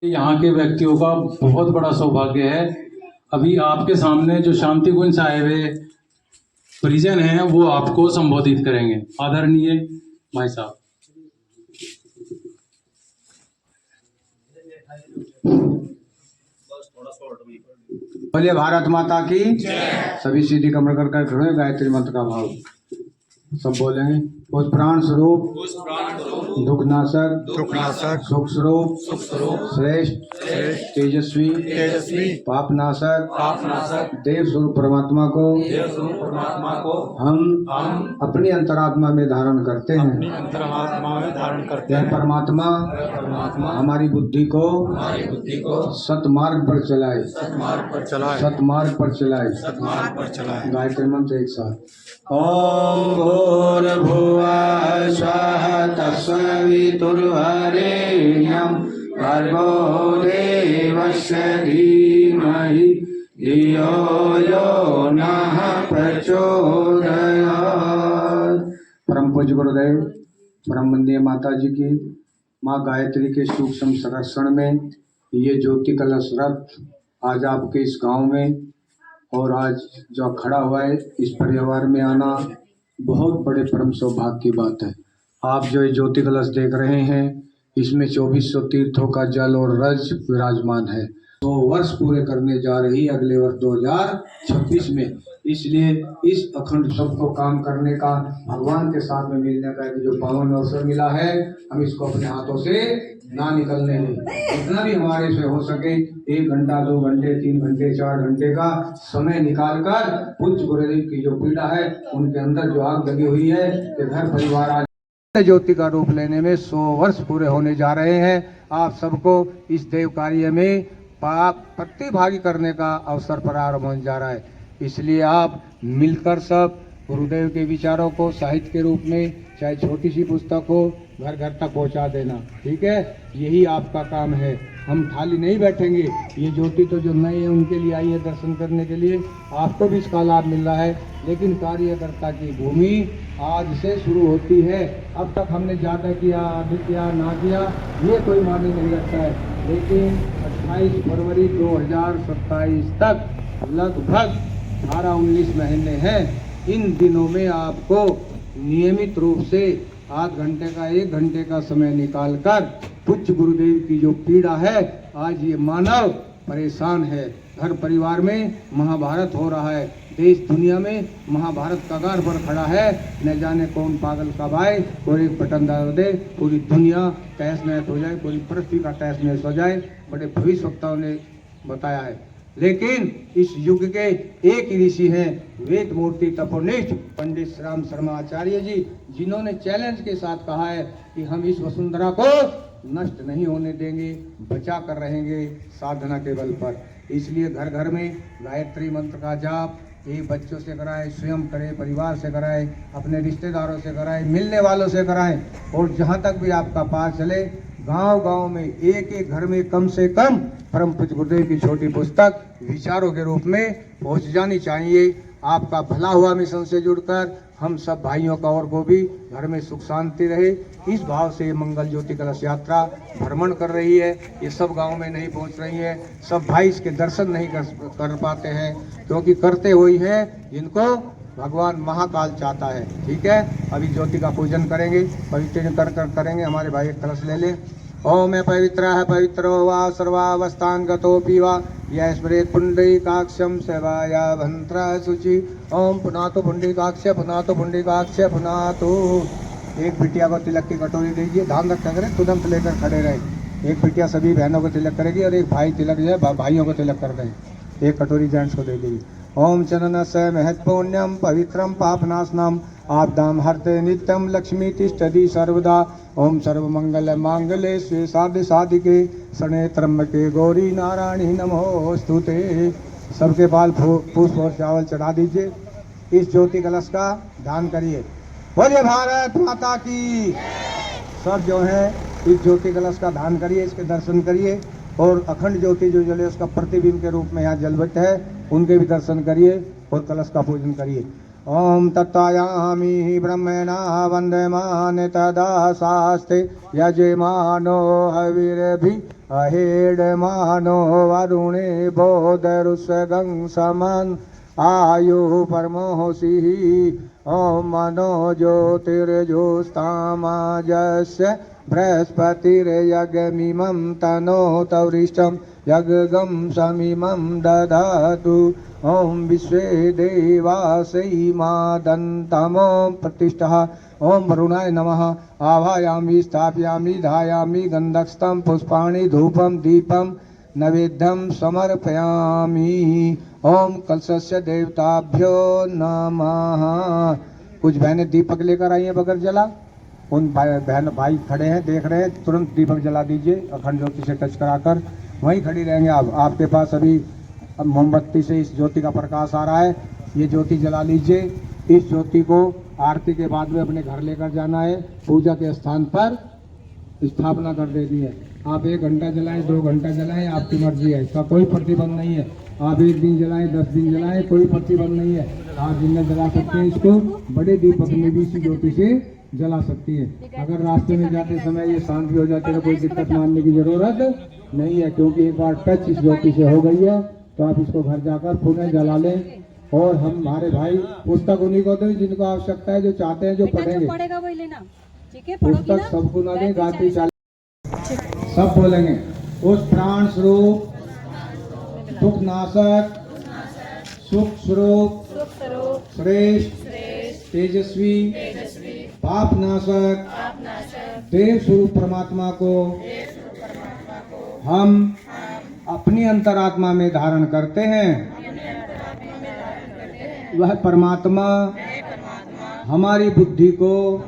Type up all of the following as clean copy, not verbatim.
यहाँ के व्यक्तियों का बहुत बड़ा सौभाग्य है। अभी आपके सामने जो शांति कुंज साहिब परिजन हैं वो आपको संबोधित करेंगे। आदरणीय भाई साहब। बोलिए भारत माता की सभी सीधी कमर कर खड़े गायत्री मंत्र का भाव सब बोलेंगे। उस प्राण स्वरूप दुखनाशक सुख स्वरूप श्रेष्ठ तेजस्वी पापनाशक देव स्वरूप परमात्मा को हम अपनी अंतरात्मा में धारण करते हैं। यह परमात्मा हमारी बुद्धि को सतमार्ग पर चलाए। गायत्री मंत्र एक साथ। ओम भूर्भुवः स्वः तत्सवितुर्वरेण्यं भर्गो देवस्य धीमहि धियो यो नः प्रचोदयात्। परम पूज्य गुरुदेव परम वंदनीय माता जी की माँ गायत्री के सूक्ष्म संरक्षण में ये ज्योति कलश रथ आज आपके इस गांव में और आज जो खड़ा हुआ है इस परिवार में आना बहुत बड़े परम सौभाग्य की बात है। आप जो ये ज्योति कलश देख रहे हैं इसमें 2400 तीर्थों का जल और रज विराजमान है। 100 वर्ष पूरे करने जा रही अगले वर्ष 2026 में। इसलिए इस अखंड सबको काम करने का भगवान के साथ में मिलने का जो पावन अवसर मिला है हम इसको अपने हाथों से ना निकलने दें। जितना भी हमारे से हो सके 1 घंटा 2 घंटे 3 घंटे 4 घंटे का समय निकालकर पूज्य गुरुदेव की जो पीड़ा है उनके अंदर जो आग लगी हुई है कि घर परिवार आज ज्योति का रूप लेने में 100 वर्ष पूरे होने जा रहे हैं। आप सबको इस देव कार्य में प्रतिभागी करने का अवसर प्रारंभ होने जा रहा है। इसलिए आप मिलकर सब गुरुदेव के विचारों को साहित्य के रूप में चाहे छोटी सी पुस्तक हो घर घर तक पहुंचा देना। ठीक है, यही आपका काम है। हम खाली नहीं बैठेंगे। ये ज्योति तो जो नए हैं उनके लिए आई है दर्शन करने के लिए, आपको भी इसका लाभ मिल रहा है। लेकिन कार्यकर्ता की भूमि आज से शुरू होती है। अब तक हमने ज़्यादा किया अधिक किया ना किया ये कोई मायने नहीं रखता है। लेकिन 28 फरवरी 2027 तक लगभग 18-19 महीने हैं। इन दिनों में आपको नियमित रूप से आध घंटे का 1 घंटे का समय निकालकर पूज्य गुरुदेव की जो पीड़ा है आज ये मानव परेशान है। घर परिवार में महाभारत हो रहा है। देश दुनिया में महाभारत कगार पर खड़ा है। न जाने कौन पागल कब आए और एक बटन दबा दे पूरी दुनिया तहस नहस हो जाए, पूरी पृथ्वी का तहस नहस हो जाए। बड़े भविष्यवक्ताओं ने बताया है। लेकिन इस युग के एक ही ऋषि हैं वेद मूर्ति तपोनिष्ठ पंडित श्री राम शर्मा आचार्य जी, जिन्होंने चैलेंज के साथ कहा है कि हम इस वसुंधरा को नष्ट नहीं होने देंगे, बचा कर रहेंगे साधना के बल पर। इसलिए घर घर में गायत्री मंत्र का जाप एक बच्चों से कराएं, स्वयं करें, परिवार से कराएं, अपने रिश्तेदारों से कराएं, मिलने वालों से कराएं। और जहां तक भी आपका पास चले गांव-गांव में एक एक घर में कम से कम परम पूज्य गुरुदेव की छोटी पुस्तक विचारों के रूप में पहुंच जानी चाहिए। आपका भला हुआ मिशन से जुड़कर हम सब भाइयों का और को भी घर में सुख शांति रहे, इस भाव से मंगल ज्योति कलश यात्रा भ्रमण कर रही है। ये सब गांव में नहीं पहुंच रही है। सब भाई इसके दर्शन नहीं कर पाते हैं क्योंकि करते हुए हैं जिनको भगवान महाकाल चाहता है। ठीक है, अभी ज्योति का पूजन करेंगे, पवित्र कर करेंगे। हमारे भाई एक कलश ले लें। ओम पवित्रो वा सर्वावस्थान गतोपि वा यह स्मरेत पुंडरीकाक्षं सेवाया भंत्रा शुचि। ओम पुनातो पुंडरीकाक्ष पुनातो पुंडरीकाक्ष पुनातो। एक बिटिया को तिलक की कटोरी दीजिए, ध्यान रखा करें, तुरंत लेकर खड़े रहे। एक बिटिया सभी बहनों को तिलक करेगी और एक भाई तिलक जो है भाइयों को तिलक कर दें। एक कटोरी जेंट्स को दे देगी। ओम चननस्य महत्पुण्यम पवित्रम पापनाशनम आपदाम हरते नित्यम लक्ष्मी तिष्ठति सर्वदा। ओम सर्वमंगल मांगल्ये शिवे साधे साधिके शरण्ये त्र्यंबके गौरी नारायणी नमोस्तुते। सबके पाल पुष्प और चावल चढ़ा दीजिए। इस ज्योति कलश का दान करिए। बोलिए भारत माता की। सब जो है इस ज्योति कलश का दान करिए, इसके दर्शन करिए और अखंड ज्योति जो जले उसका प्रतिबिंब के रूप में यहाँ जलवत है उनके भी दर्शन करिए और कलश का पूजन करिए। ओम तत्तायामि ब्रह्मणा वंदे मान तदा शास्ते यजमानो हविर्भि अहेडमानो वरुणे बोधरुषगं समन् आयु परमोषि ॐ मनो ज्योतिर्ज्योत्स्तामाजस्य बृहस्पतिर्यज्ञमिमं तनोतवृष्टं यज्ञं समिमं ददातु ॐ विश्वे देवासैमादन्तमो प्रतिष्ठः ॐ वरुणाय नमः आवायामि स्थापयामि धायामि गन्धस्थं पुष्पाणि धूपं दीपं नैवेद्यं समर्पयामि ओम कलशस्य देवताभ्यो नमः। कुछ बहनें दीपक लेकर आई हैं बगैर जला, उन बहन भाई खड़े हैं देख रहे हैं, तुरंत दीपक जला दीजिए अखंड ज्योति से टच कराकर, वहीं खड़ी रहेंगे आप। आपके पास अभी मोमबत्ती से इस ज्योति का प्रकाश आ रहा है, ये ज्योति जला लीजिए। इस ज्योति को आरती के बाद में अपने घर लेकर जाना है, पूजा के स्थान पर स्थापना कर देनी है। आप 1 घंटा जलाएं 2 घंटा जलाएं आपकी मर्जी है, इसका कोई प्रतिबंध नहीं है। आप 1 दिन जलाएं 10 दिन जलाएं कोई प्रतिबंध नहीं है। आप दिन में जला सकते हैं, इसको बड़े दीपक में भी इसी ज्योति से जला सकती है। अगर रास्ते में जाते समय ये शांत भी हो जाते हैं तो कोई दिक्कत मानने की जरूरत नहीं है, क्योंकि एक बार टच इस ज्योति से हो गई है तो आप इसको घर जाकर पुनः जला लें। और हम हमारे भाई पुस्तक उन्हीं को दें जिनको आवश्यकता है, जो चाहते हैं, जो पढ़ेंगे। पुस्तक सबको ना दें, गायत्री सब बोलेंगे। उस प्राण स्वरूप दुख नाशक सुख स्वरूप श्रेष्ठ तेजस्वी पाप नाशक देव स्वरूप परमात्मा को हम अपनी अंतरात्मा में धारण करते हैं। वह परमात्मा हमारी बुद्धि को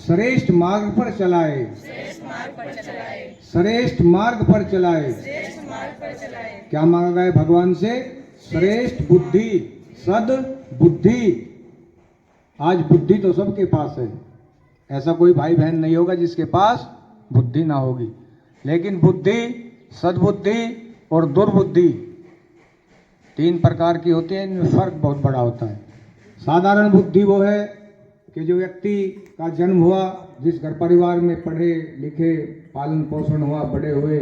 श्रेष्ठ मार्ग पर चलाए, श्रेष्ठ मार्ग पर चलाए। क्या मांगा है भगवान से? श्रेष्ठ बुद्धि, सद बुद्धि। आज बुद्धि तो सबके पास है, ऐसा कोई भाई बहन नहीं होगा जिसके पास बुद्धि ना होगी, लेकिन बुद्धि, सद्बुद्धि और दुर्बुद्धि 3 प्रकार की होती है। इनमें फर्क बहुत बड़ा होता है। साधारण बुद्धि वो है कि जो व्यक्ति का जन्म हुआ, जिस घर परिवार में पढ़े लिखे पालन पोषण हुआ, बड़े हुए,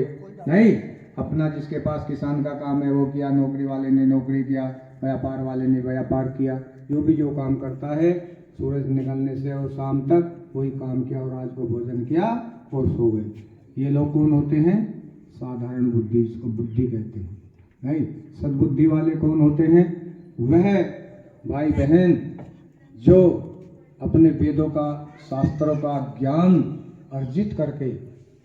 नहीं अपना जिसके पास किसान का काम है वो किया, नौकरी वाले ने नौकरी किया, व्यापार वाले ने व्यापार किया, जो काम करता है सूरज निकलने से और शाम तक वही काम किया और रात को भोजन किया और सो गए। ये लोग कौन होते हैं? साधारण बुद्धि, इसको बुद्धि कहते हैं। नहीं, सद्बुद्धि वाले कौन होते हैं? वह भाई बहन जो अपने वेदों का, शास्त्रों का ज्ञान अर्जित करके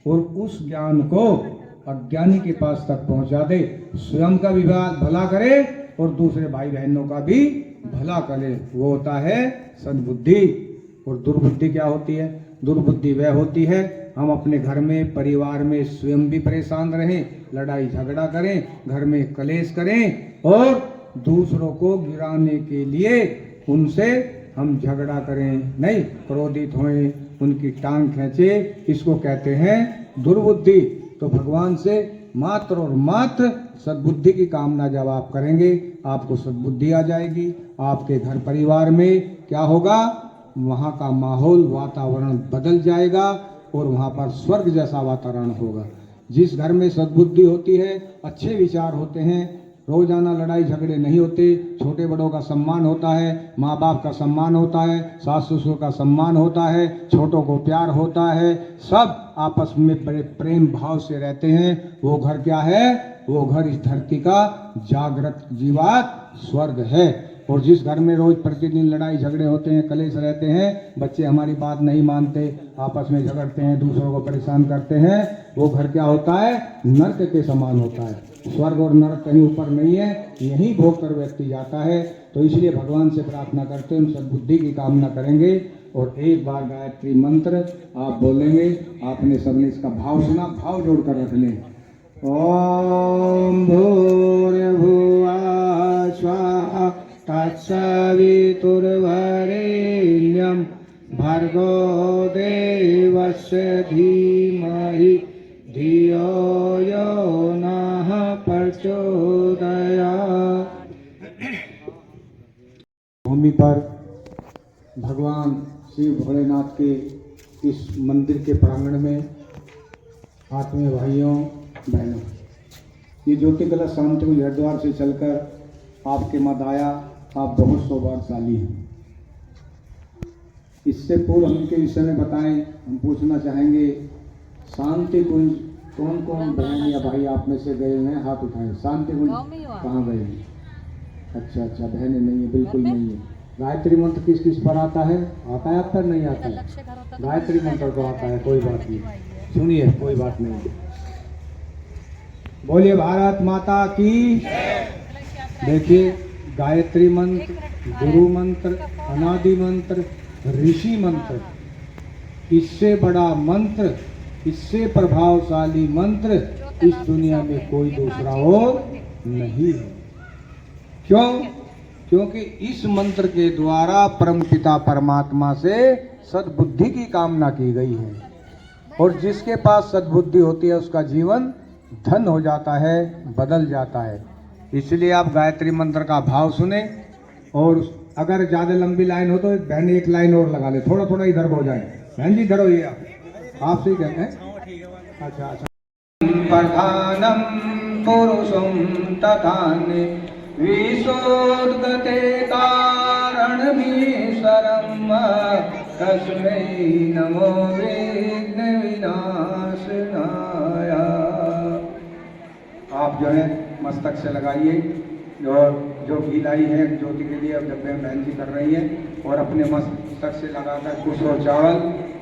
और उस ज्ञान को अज्ञानी के पास तक पहुंचा दे, स्वयं का भी भला करे और दूसरे भाई बहनों का भी भला करे, वो होता है सद्बुद्धि। और दुर्बुद्धि क्या होती है? दुर्बुद्धि वह होती है हम अपने घर में, परिवार में स्वयं भी परेशान रहें, लड़ाई झगड़ा करें, घर में कलेश करें और दूसरों को गिराने के लिए उनसे हम झगड़ा करें, नहीं क्रोधित होएं, उनकी टांग खींचे, इसको कहते हैं दुर्बुद्धि। तो भगवान से मात्र और मात्र सद्बुद्धि की कामना जब आप करेंगे, आपको सद्बुद्धि आ जाएगी। आपके घर परिवार में क्या होगा? वहाँ का माहौल, वातावरण बदल जाएगा और वहाँ पर स्वर्ग जैसा वातावरण होगा। जिस घर में सद्बुद्धि होती है, अच्छे विचार होते हैं, रोजाना लड़ाई झगड़े नहीं होते, छोटे बड़ों का सम्मान होता है, माँ बाप का सम्मान होता है, सास ससुर का सम्मान होता है, छोटों को प्यार होता है, सब आपस में बड़े प्रेम भाव से रहते हैं, वो घर क्या है? वो घर इस धरती का जागृत जीवात स्वर्ग है। और जिस घर में रोज प्रतिदिन लड़ाई झगड़े होते हैं, कलेश रहते हैं, बच्चे हमारी बात नहीं मानते, आपस में झगड़ते हैं, दूसरों को परेशान करते हैं, वो घर क्या होता है? नर्क के समान होता है। स्वर्ग और नरक कहीं ऊपर नहीं है, यहीं भोग कर व्यक्ति जाता है। तो इसलिए भगवान से प्रार्थना करते हैं, हम सद्बुद्धि की कामना करेंगे। और एक बार गायत्री मंत्र आप बोलेंगे, आपने सबने इसका भाव सुना, भाव जोड़कर रख लें। ओम भूर्भुवः स्वः तत्सवितुर्वरेण्यं भर्गो देवस्य धीमहि धियो यो नः प्रचोदयात्। भूमि पर भगवान शिव भोलेनाथ के इस मंदिर के प्रांगण में आत्मीय भाइयों बहनों, ये ज्योति कलश शांतिकुंज हरिद्वार से चलकर आपके मध्य आया, आप बहुत सौभाग्यशाली हैं। इससे पूर्व हम इनके विषय में बताएं, हम पूछना चाहेंगे शांतिकुंज कौन कौन बहन या भाई आप में से गए हुए हैं, हाथ उठाएं। शांतिकुंज कहाँ गए हैं? अच्छा अच्छा, बहनें नहीं है, बिल्कुल नहीं है। गायत्री मंत्र किस किस पर आता है? आता है आप पर? नहीं आता है? गायत्री मंत्र तो आता है, कोई बात नहीं, सुनिए, कोई बात नहीं। बोलिए भारत माता की। देखिए, गायत्री मंत्र, गुरु मंत्र, अनादि मंत्र, ऋषि मंत्र, इससे बड़ा मंत्र, इससे प्रभावशाली मंत्र इस दुनिया में कोई दूसरा और नहीं है। क्यों? क्योंकि इस मंत्र के द्वारा परमपिता परमात्मा से सद्बुद्धि की कामना की गई है, और जिसके पास सद्बुद्धि होती है उसका जीवन धन हो जाता है, बदल जाता है। इसलिए आप गायत्री मंत्र का भाव सुने, और अगर ज़्यादा लंबी लाइन हो तो बहन एक लाइन और लगा ले, थोड़ा थोड़ा इधर हो जाए। बहन जी इधर हो, ये आप सही कहते हैं। अच्छा अच्छा। प्रधानम पुरुषम तथान्य विशोद्गते कारणमीश्वरम् तस्मै नमो विघ्न विनाशनाय। आप जो है मस्तक से लगाइए, और जो घी लाई है ज्योति के लिए अब डब्बे में बहन जी कर रही है, और अपने मस्तक से लगाकर कुछ और चावल,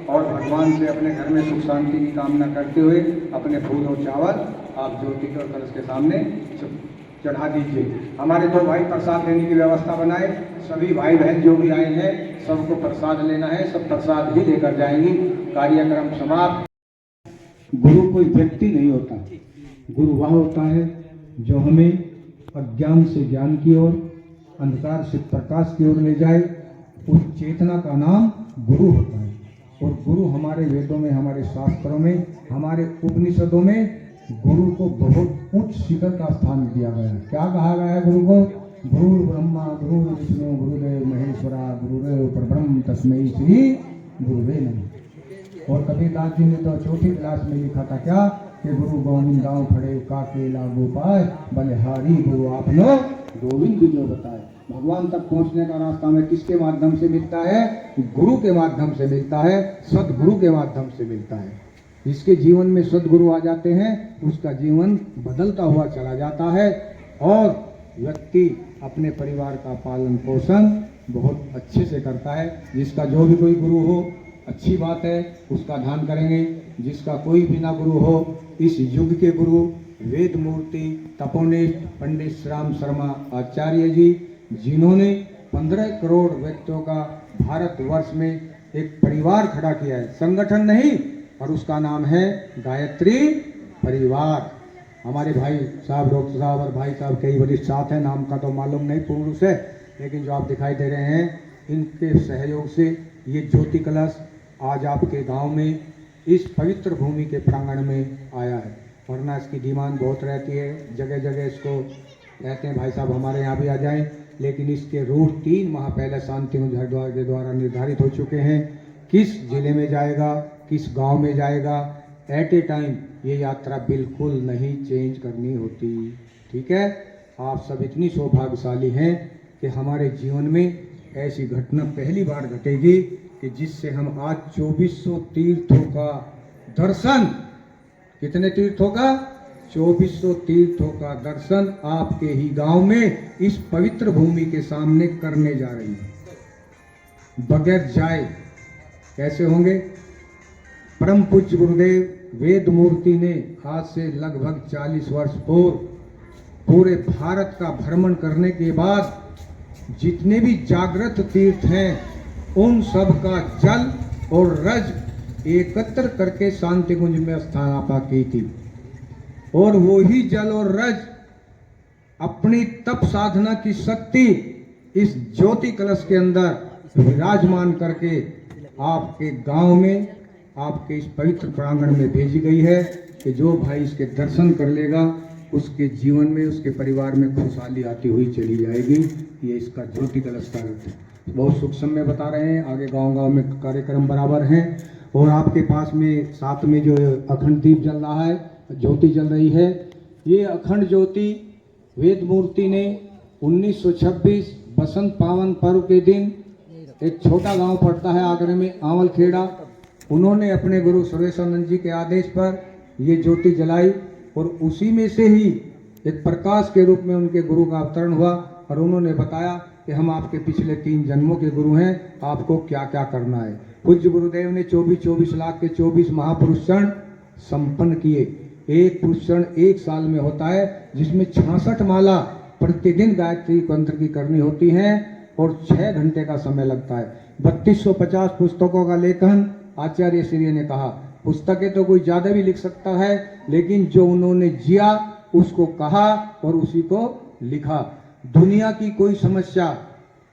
और भगवान से अपने घर में सुख शांति की कामना करते हुए अपने फूल और चावल आप ज्योति के और कलश के सामने चढ़ा दीजिए। हमारे दो भाई प्रसाद लेने की व्यवस्था बनाए, सभी भाई बहन जो भी आए हैं सबको प्रसाद लेना है, सब प्रसाद ही लेकर जाएंगी। कार्यक्रम समाप्त। गुरु कोई व्यक्ति नहीं होता, गुरु वह होता है जो हमें अज्ञान से ज्ञान की ओर, अंधकार से प्रकाश की ओर ले जाए। उस चेतना का नाम गुरु होता है। और गुरु हमारे वेदों में, हमारे शास्त्रों में, हमारे उपनिषदों में गुरु को बहुत उच्च शिखर का स्थान दिया गया है। क्या कहा गया है गुरु को? गुरु ब्रह्मा गुरु विष्णु गुरुदेव महेश्वरा गुरुदेव परब्रह्म तस्मै श्री गुरुवे नमः। और कबीरदास जी ने तो चौथी क्लास में लिखा था क्या कि गुरु गोविंदाओं खड़े काके लागू पाए, बलिहारी गुरु आपनो गोविंद जी ने बताए। भगवान तक पहुंचने का रास्ता में किसके माध्यम से मिलता है? गुरु के माध्यम से मिलता है, सदगुरु के माध्यम से मिलता है। जिसके जीवन में सदगुरु आ जाते हैं उसका जीवन बदलता हुआ चला जाता है, और व्यक्ति अपने परिवार का पालन पोषण बहुत अच्छे से करता है। जिसका जो भी कोई गुरु हो अच्छी बात है, उसका ध्यान करेंगे। जिसका कोई भी ना गुरु हो, इस युग के गुरु वेद मूर्ति तपोनिष्ठ पंडित श्री राम शर्मा आचार्य जी, जिन्होंने 15 करोड़ व्यक्तियों का भारतवर्ष में एक परिवार खड़ा किया है, संगठन नहीं, और उसका नाम है गायत्री परिवार। हमारे भाई साहब डॉक्टर साहब और भाई साहब कई वरिष्ठ साथ हैं, नाम का तो मालूम नहीं पूर्ण रूप से, लेकिन जो आप दिखाई दे रहे हैं इनके सहयोग से ये ज्योति कलश आज आपके गांव में इस पवित्र भूमि के प्रांगण में आया है। वरना इसकी डिमांड बहुत रहती है, जगह जगह इसको कहते हैं भाई साहब हमारे यहाँ भी आ जाएं, लेकिन इसके रूट 3 माह पहले शांतिकुंज हरिद्वार के द्वारा निर्धारित हो चुके हैं। किस जिले में जाएगा, किस गांव में जाएगा, एट ए टाइम ये यात्रा बिल्कुल नहीं चेंज करनी होती। ठीक है, आप सब इतनी सौभाग्यशाली हैं कि हमारे जीवन में ऐसी घटना पहली बार घटेगी कि जिससे हम आज 2400 तीर्थों का दर्शन, कितने तीर्थों का? 2400 तीर्थों का दर्शन आपके ही गांव में इस पवित्र भूमि के सामने करने जा रही है, बगैर जाए। कैसे होंगे? परम पूज्य गुरुदेव वेद मूर्ति ने आज से लगभग 40 वर्ष पूर्व पूरे भारत का भ्रमण करने के बाद जितने भी जागृत तीर्थ हैं उन सब का जल और रज एकत्र करके शांतिकुंज में स्थापना की थी, और वो ही जल और रज अपनी तप साधना की शक्ति इस ज्योति कलश के अंदर विराजमान करके आपके गांव में, आपके इस पवित्र प्रांगण में भेजी गई है कि जो भाई इसके दर्शन कर लेगा उसके जीवन में, उसके परिवार में खुशहाली आती हुई चली जाएगी। ये इसका ज्योति कलश का अर्थ है। बहुत सूक्ष्म में बता रहे हैं, आगे गांव-गांव में कार्यक्रम बराबर हैं, और आपके पास में साथ में जो अखंड दीप जल रहा है, ज्योति जल रही है, ये अखंड ज्योति वेद मूर्ति ने 1926 बसंत पावन पर्व के दिन, एक छोटा गांव पड़ता है आगरे में आंवल खेड़ा, उन्होंने अपने गुरु सुरेशानंद जी के आदेश पर ये ज्योति जलाई और उसी में से ही एक प्रकाश के रूप में उनके गुरु का अवतरण हुआ और उन्होंने बताया कि हम आपके पिछले 3 जन्मों के गुरु हैं, आपको क्या क्या करना है। पूज्य गुरुदेव ने 24 लाख के 24 महापुरुष क्षण संपन्न किए। एक पुरुष क्षण 1 साल में होता है, जिसमें 66 माला प्रतिदिन गायत्री मंत्र की करनी होती है और 6 घंटे का समय लगता है। 3250 पुस्तकों का लेखन आचार्य श्री ने कहा, पुस्तकें तो कोई ज्यादा भी लिख सकता है, लेकिन जो उन्होंने जिया उसको कहा और उसी को लिखा। दुनिया की कोई समस्या,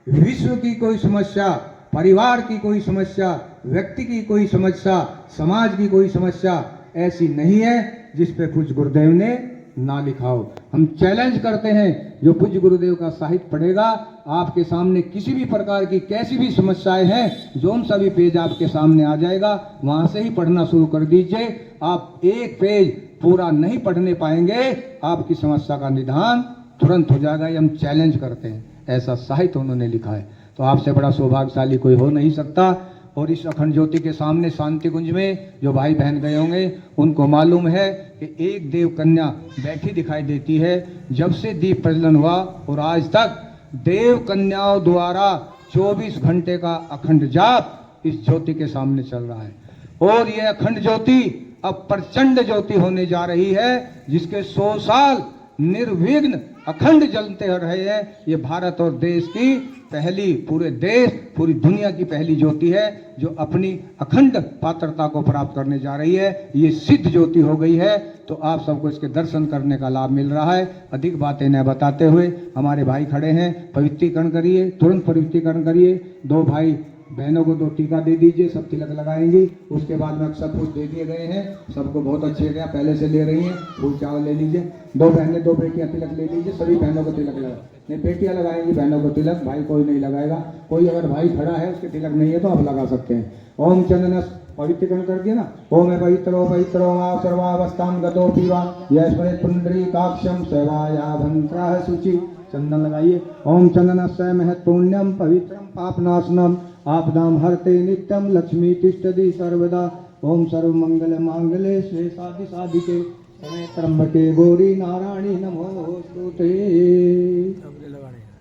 विश्व की कोई समस्या, परिवार की कोई समस्या, व्यक्ति की कोई समस्या, समाज की कोई समस्या ऐसी नहीं है जिस पे पूज्य गुरुदेव ने ना लिखा हो। हम चैलेंज करते हैं, जो पूज्य गुरुदेव का साहित्य पढ़ेगा, आपके सामने किसी भी प्रकार की कैसी भी समस्याएं हैं, जोन सा भी पेज आपके सामने आ जाएगा, वहां से ही पढ़ना शुरू कर दीजिए। आप एक पेज पूरा नहीं पढ़ने पाएंगे, आपकी समस्या का निदान तुरंत हो जाएगा। ये हम चैलेंज करते हैं, ऐसा साहित्य उन्होंने लिखा है। तो आपसे बड़ा सौभाग्यशाली कोई हो नहीं सकता। और इस अखंड ज्योति के सामने शांति कुंज में जो भाई बहन गए होंगे, उनको मालूम है कि एक देव कन्या बैठी दिखाई देती है। जब से दीप प्रज्वलन हुआ और आज तक देव कन्याओं द्वारा 24 घंटे का अखंड जाप इस ज्योति के सामने चल रहा है। और यह अखंड ज्योति अब प्रचंड ज्योति होने जा रही है, जिसके 100 साल निर्विघ्न अखंड जलते रहे हैं। ये भारत और देश की पहली, पूरे देश पूरी दुनिया की पहली ज्योति है जो अपनी अखंड पात्रता को प्राप्त करने जा रही है। ये सिद्ध ज्योति हो गई है। तो आप सबको इसके दर्शन करने का लाभ मिल रहा है। अधिक बातें न बताते हुए हमारे भाई खड़े हैं, पवित्रीकरण करिए, तुरंत पवित्रीकरण करिए। 2 भाई बहनों को 2 टीका दे दीजिए, सब तिलक लगाएंगी। उसके बाद में अक्षत फूल दे दिए गए हैं, सबको बहुत अच्छे गया, पहले से ले रही हैं। फूल चावल ले लीजिए। 2 बहनें 2 बेटियां तिलक ले लीजिए, सभी बहनों को तिलक लगा। नहीं, बेटियां लगाएंगी बहनों को तिलक, भाई कोई नहीं लगाएगा। कोई अगर भाई खड़ा है उसके तिलक नहीं है तो आप लगा सकते हैं। ओम चंदन पवित्रीकरण कर दिया ना। ओम पवित्रो वा सर्वावस्थां गतो पीवा यस्मृत पुंडरीकाक्षं सेवाया भंत्राः शुचि। चंदन लगाइए। ओम चंदनस्य महत् पुण्यम पवित्रम पापनाशनम आपदाम हरते नित्यम लक्ष्मी तिष्ठति सर्वदा। ओम सर्वमंगल मांगल्ये शिवे साधिके शरण्ये त्र्यंबके गौरी नारायणी नमोस्तुते।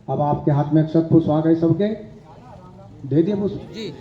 अब आपके हाथ में अक्षत पुष्प आ गए, सबके दे दिए पुष्प जी।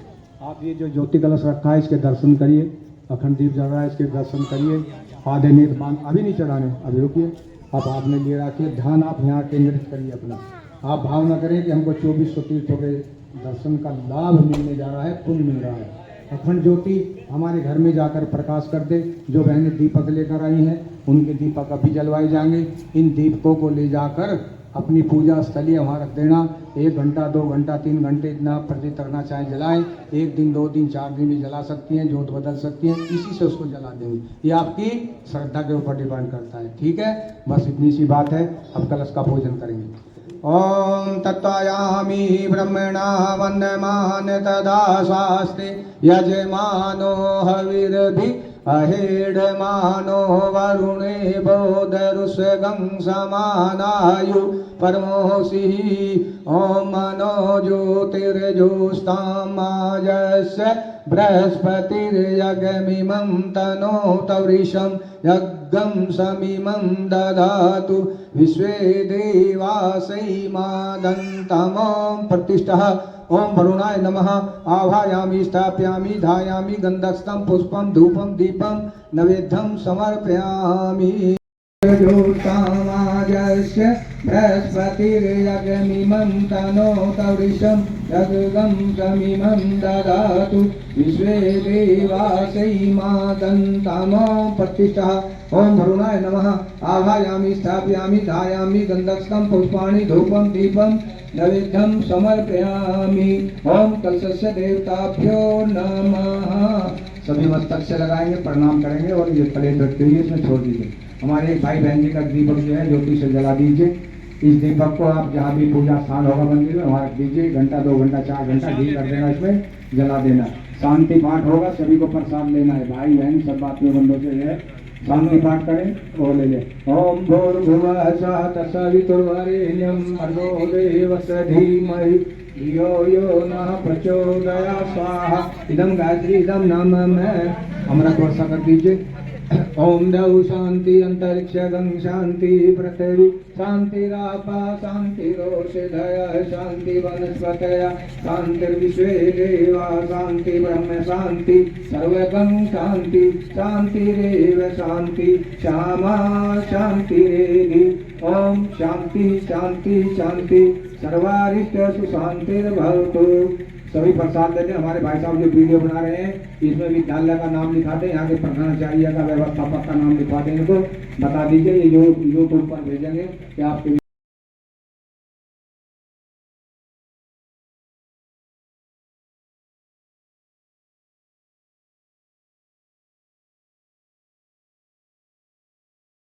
आप ये जो ज्योति कलश रखा है इसके दर्शन करिए। अखंड दीप जल रहा है, इसके दर्शन करिए। आधे नींद बांध अभी नहीं चढ़ाने, अभी रुकिए। आप आपने लिए रखिए, ध्यान आप यहाँ केंद्रित करिए अपना। आप भावना करें कि हमको 2400 तीर्थों के दर्शन का लाभ मिलने जा रहा है, पुण्य मिल रहा है। अखंड ज्योति हमारे घर में जाकर प्रकाश कर दे। जो बहनें दीपक लेकर आई हैं उनके दीपक अभी जलवाए जाएंगे। इन दीपकों को ले जाकर अपनी पूजा स्थलीय वहाँ रख देना। 1 घंटा 2 घंटा 3 घंटे इतना प्रति करना चाहे जलाएं। 1 दिन 2 दिन 4 दिन भी जला सकती हैं, जोत बदल सकती हैं, इसी से उसको जला देंगे। ये आपकी श्रद्धा के ऊपर डिपेंड करता है। ठीक है, बस इतनी सी बात है। अब कलश का पूजन करेंगे। ओम तत्त्वयामि ब्रह्मणा वन्दमान तदा शास्ति यजमानो हविर्भि अहेडमानो वरुणे बोधरुषगं समानायु परमोषि। ओम मनो ज्योतिर्ज्योत्स्तामाजस्य बृहस्पतिर्यज्ञमिमं तनोतवृषं यज्ञं समिमं ददातु विश्वे देवासै मादन्तमों प्रतिष्ठः। ओम वरुणाय नमः। आवाहयामि स्थापयामि धायामि गंधस्थं पुष्पं धूपं दीपं नैवेद्यं समर्पयामि। ज्योतिर्माजस्य बृहस्पतिर्यज्ञमिमं तनोतवृषं यज्ञं समिमं ददातु विश्वे देवासै मादन्तमों प्रतिष्ठः। ओम वरुणाय नमः। आवाहयामि स्थापयामि धायामि गंधस्थं पुष्पाणि धूपं दीपं नैवेद्यं समर्पयामि। ओम कलशस्य देवताभ्यो नमः। सभी मस्तक से लगाएंगे, प्रणाम करेंगे और ये प्लेट रखते हुए इसमें छोड़ दीजिए। हमारे एक भाई बहन जी का दीपक जो है ज्योति से जला दीजिए। इस दीपक को आप जहाँ भी पूजा स्थान होगा मंदिर में वहाँ रख दीजिए। 1 घंटा 2 घंटा 4 घंटा घी कर देना, इसमें जला देना। शांति पाठ होगा, सभी को प्रसाद लेना है, भाई बहन सब आत्मीय बंधु से है। शांति पाठ करें और ले ले। ओम भूर्भुवः स्वः तत्सवितुर्वरेण्यं भर्गो देवस्य धीमहि धियो यो नः प्रचोदयात् स्वाहा। इदं गायत्री इदं नाम में अमृत वर्षा कर दीजिए। ओम द्यौ शांति अंतरिक्षगं शांति पृथ्वी शांतिरापा शांतिरोषधय शांति वनस्पतय शांतिर्विश्वे देवा शांति ब्रह्म शांति सर्वगं शांति शांतिरेव शांति श्यामा शांतिरेधि। ओम शांति शांति शांति सर्वारिष्ट सुशांतिर्भवतु। सभी प्रसाद लेते हैं। हमारे भाई साहब जो वीडियो बना रहे हैं इसमें विद्यालय का नाम लिखाते हैं, यहाँ के प्रधानाचार्य का व्यवस्थापक का नाम लिखवाते हैं, इनको बता दीजिए, ये यूट्यूब पर भेजेंगे कि आपके